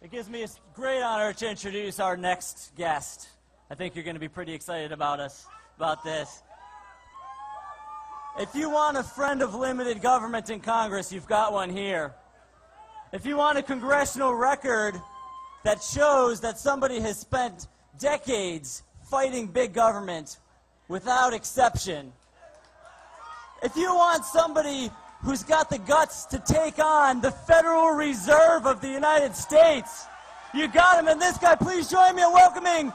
It gives me a great honor to introduce our next guest. I think you're going to be pretty excited about this. If you want a friend of limited government in Congress, you've got one here. If you want a congressional record that shows that somebody has spent decades fighting big government without exception, if you want somebody who's got the guts to take on the Federal Reserve of the United States, you got him. And this guy, please join me in welcoming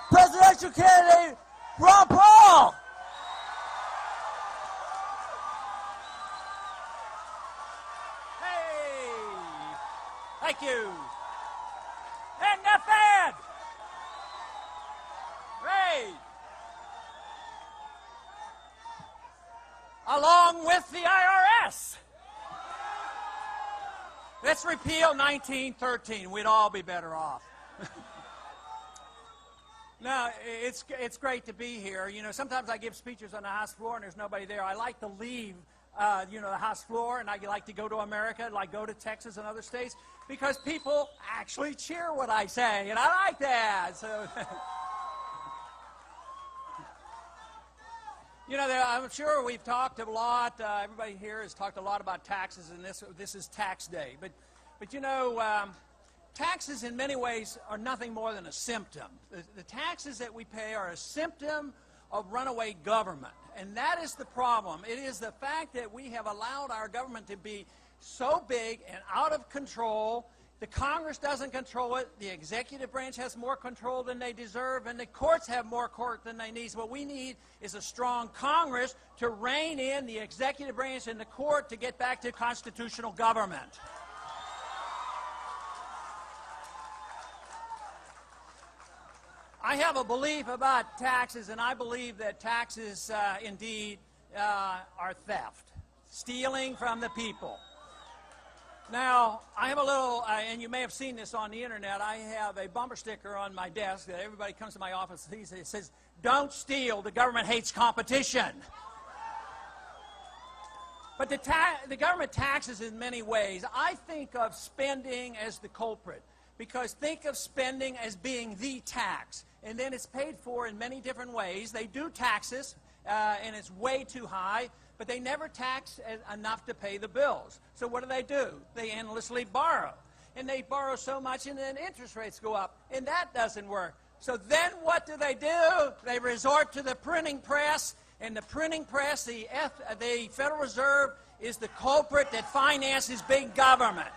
presidential candidate Ron Paul. Hey, thank you. And the Fed. Great. Along with the IRS. Let's repeal 1913. We'd all be better off. No, it's great to be here. You know, sometimes I give speeches on the House floor and there's nobody there. I like to leave, the House floor, and I like to go to America, like go to Texas and other states, because people actually cheer what I say, and I like that. So. You know, I'm sure we've talked a lot, everybody here has talked a lot about taxes, and this is tax day. But you know, taxes in many ways are nothing more than a symptom. The taxes that we pay are a symptom of runaway government, and that is the problem. It is the fact that we have allowed our government to be so big and out of control. The Congress doesn't control it. The executive branch has more control than they deserve, and the courts have more court than they need. So what we need is a strong Congress to rein in the executive branch and the court to get back to constitutional government. I have a belief about taxes, and I believe that taxes indeed are theft, stealing from the people. Now, I have a little, and you may have seen this on the internet, I have a bumper sticker on my desk that everybody comes to my office and sees. It says, "Don't steal, the government hates competition." But the government taxes in many ways. I think of spending as the culprit, because think of spending as being the tax, and then it's paid for in many different ways. They do taxes, and it's way too high, but they never tax enough to pay the bills. So what do? They endlessly borrow. And they borrow so much, and then interest rates go up, and that doesn't work. So then what do? They resort to the printing press, and the printing press, the Federal Reserve, is the culprit that finances big government.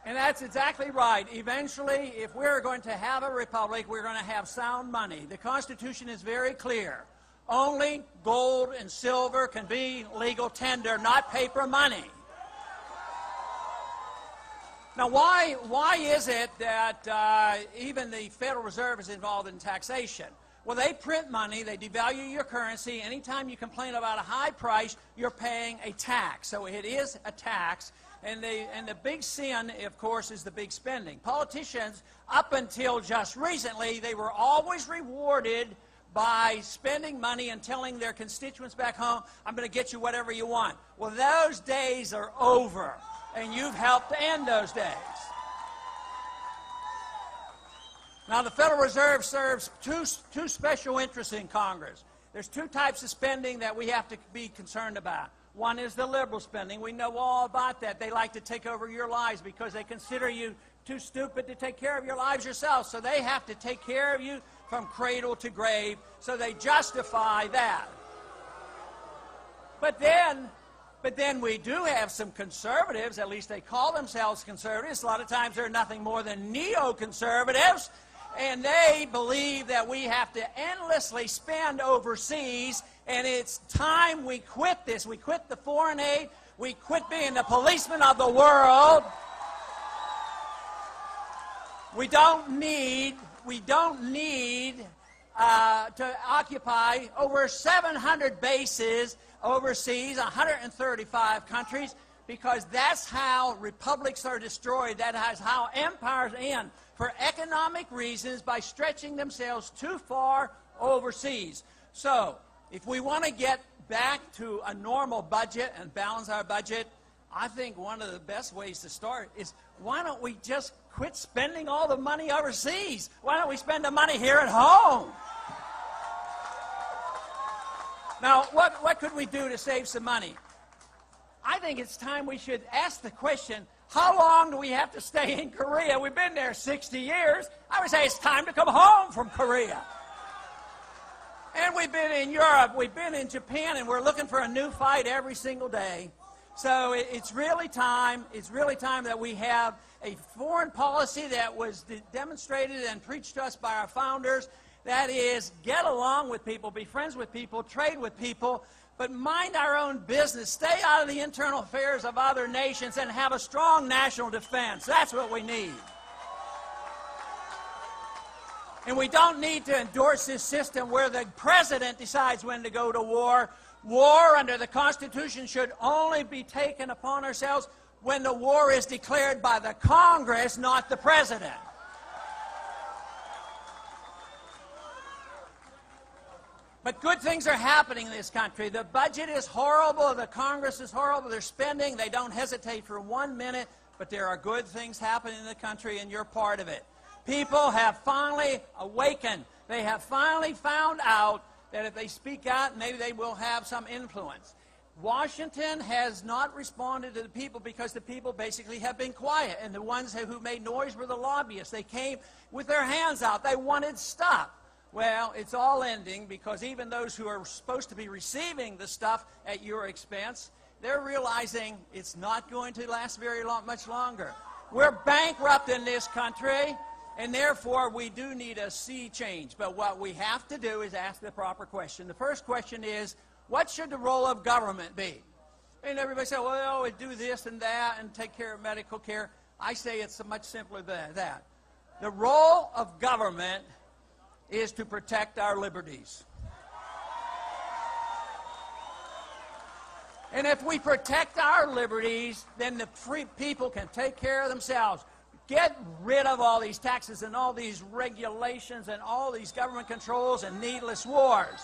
And that's exactly right. Eventually, if we're going to have a republic, we're going to have sound money. The Constitution is very clear. Only gold and silver can be legal tender, not paper money. Now, why is it that even the Federal Reserve is involved in taxation? Well, they print money, they devalue your currency. Anytime you complain about a high price, you're paying a tax. So it is a tax. And the big sin, of course, is the big spending. Politicians, up until just recently, they were always rewarded by spending money and telling their constituents back home, "I'm going to get you whatever you want." Well, those days are over, and you've helped to end those days. Now, the Federal Reserve serves two special interests in Congress. There's two types of spending that we have to be concerned about. One is the liberal spending. We know all about that. They like to take over your lives because they consider you too stupid to take care of your lives yourself. So they have to take care of you from cradle to grave. So they justify that. But then we do have some conservatives, at least they call themselves conservatives. A lot of times they're nothing more than neoconservatives. And they believe that we have to endlessly spend overseas, and it's time we quit this. We quit the foreign aid. We quit being the policemen of the world. We don't need to occupy over 700 bases overseas, 135 countries, because that's how republics are destroyed. That is how empires end, for economic reasons, by stretching themselves too far overseas. So, if we want to get back to a normal budget and balance our budget, I think one of the best ways to start is, why don't we just quit spending all the money overseas? Why don't we spend the money here at home? Now, what could we do to save some money? I think it's time we should ask the question, how long do we have to stay in Korea? We've been there 60 years. I would say it's time to come home from Korea. And we've been in Europe, we've been in Japan, and we're looking for a new fight every single day. So it's really time that we have a foreign policy that was demonstrated and preached to us by our founders. That is, get along with people, be friends with people, trade with people, but mind our own business. Stay out of the internal affairs of other nations and have a strong national defense. That's what we need. And we don't need to endorse this system where the president decides when to go to war. War under the Constitution should only be taken upon ourselves when the war is declared by the Congress, not the president. But good things are happening in this country. The budget is horrible. The Congress is horrible. They're spending. They don't hesitate for 1 minute. But there are good things happening in the country, and you're part of it. People have finally awakened. They have finally found out that if they speak out, maybe they will have some influence. Washington has not responded to the people because the people basically have been quiet. And the ones who made noise were the lobbyists. They came with their hands out. They wanted stuff. Well, it's all ending because even those who are supposed to be receiving the stuff at your expense, they're realizing it's not going to last much longer. We're bankrupt in this country, and therefore we do need a sea change. But what we have to do is ask the proper question. The first question is, what should the role of government be? And everybody says, well, we do this and that and take care of medical care. I say it's much simpler than that. The role of government is to protect our liberties. And if we protect our liberties, then the free people can take care of themselves. Get rid of all these taxes and all these regulations and all these government controls and needless wars.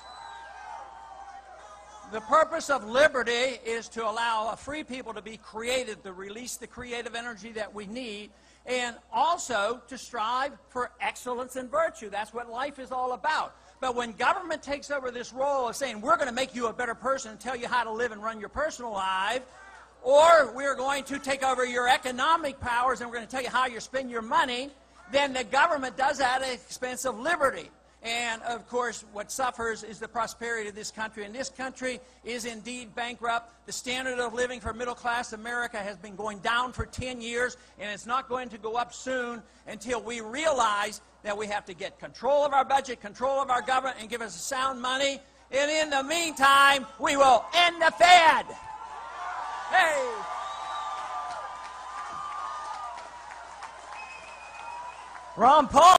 The purpose of liberty is to allow free people to be creative, to release the creative energy that we need, and also to strive for excellence and virtue. That's what life is all about. But when government takes over this role of saying, we're going to make you a better person and tell you how to live and run your personal life, or we're going to take over your economic powers and we're going to tell you how you spend your money, then the government does that at the expense of liberty. And, of course, what suffers is the prosperity of this country. And this country is indeed bankrupt. The standard of living for middle-class America has been going down for 10 years, and it's not going to go up soon until we realize that we have to get control of our budget, control of our government, and give us sound money. And in the meantime, we will end the Fed. Hey! Ron Paul.